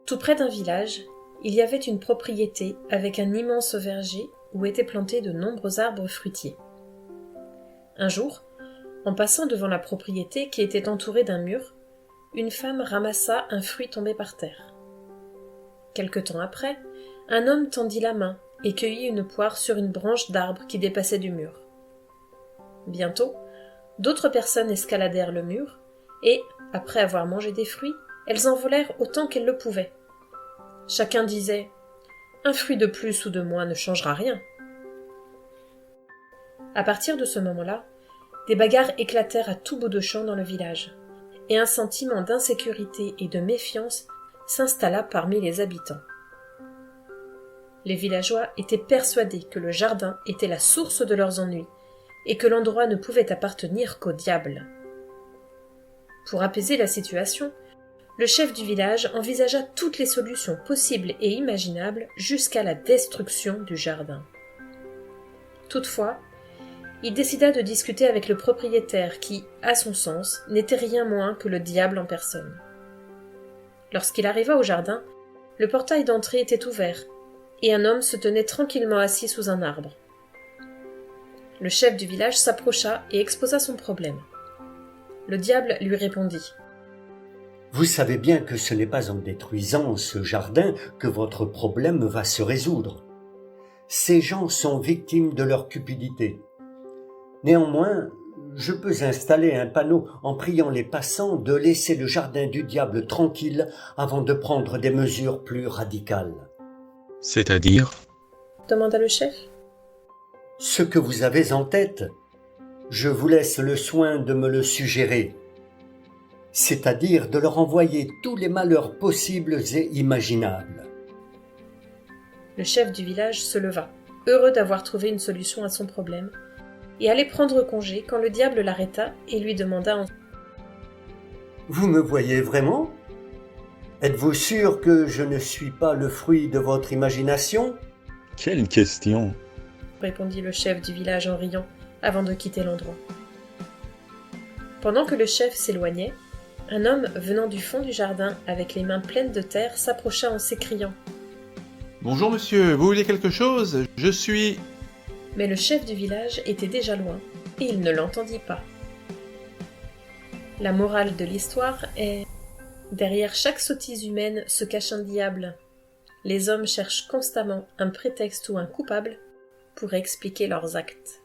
Tout près d'un village, il y avait une propriété avec un immense verger où étaient plantés de nombreux arbres fruitiers. Un jour, en passant devant la propriété qui était entourée d'un mur, une femme ramassa un fruit tombé par terre. Quelque temps après, un homme tendit la main et cueillit une poire sur une branche d'arbre qui dépassait du mur. Bientôt, d'autres personnes escaladèrent le mur et, après avoir mangé des fruits, elles en volèrent autant qu'elles le pouvaient. Chacun disait « Un fruit de plus ou de moins ne changera rien ». À partir de ce moment-là, des bagarres éclatèrent à tout bout de champ dans le village, et un sentiment d'insécurité et de méfiance s'installa parmi les habitants. Les villageois étaient persuadés que le jardin était la source de leurs ennuis, et que l'endroit ne pouvait appartenir qu'au diable. Pour apaiser la situation, le chef du village envisagea toutes les solutions possibles et imaginables jusqu'à la destruction du jardin. Toutefois, il décida de discuter avec le propriétaire qui, à son sens, n'était rien moins que le diable en personne. Lorsqu'il arriva au jardin, le portail d'entrée était ouvert, et un homme se tenait tranquillement assis sous un arbre. Le chef du village s'approcha et exposa son problème. Le diable lui répondit « Vous savez bien que ce n'est pas en détruisant ce jardin que votre problème va se résoudre. Ces gens sont victimes de leur cupidité. Néanmoins, je peux installer un panneau en priant les passants de laisser le jardin du diable tranquille avant de prendre des mesures plus radicales. » C'est-à-dire ? demanda le chef. Ce que vous avez en tête, je vous laisse le soin de me le suggérer, c'est-à-dire de leur envoyer tous les malheurs possibles et imaginables. Le chef du village se leva, heureux d'avoir trouvé une solution à son problème, et allait prendre congé quand le diable l'arrêta et lui demanda « Vous me voyez vraiment ? Êtes-vous sûr que je ne suis pas le fruit de votre imagination ? » Quelle question ! Répondit le chef du village en riant avant de quitter l'endroit. Pendant que le chef s'éloignait, un homme venant du fond du jardin avec les mains pleines de terre s'approcha en s'écriant « Bonjour monsieur, vous voulez quelque chose ? Je suis... » Mais le chef du village était déjà loin et il ne l'entendit pas. La morale de l'histoire est « Derrière chaque sottise humaine se cache un diable. Les hommes cherchent constamment un prétexte ou un coupable pour expliquer leurs actes. »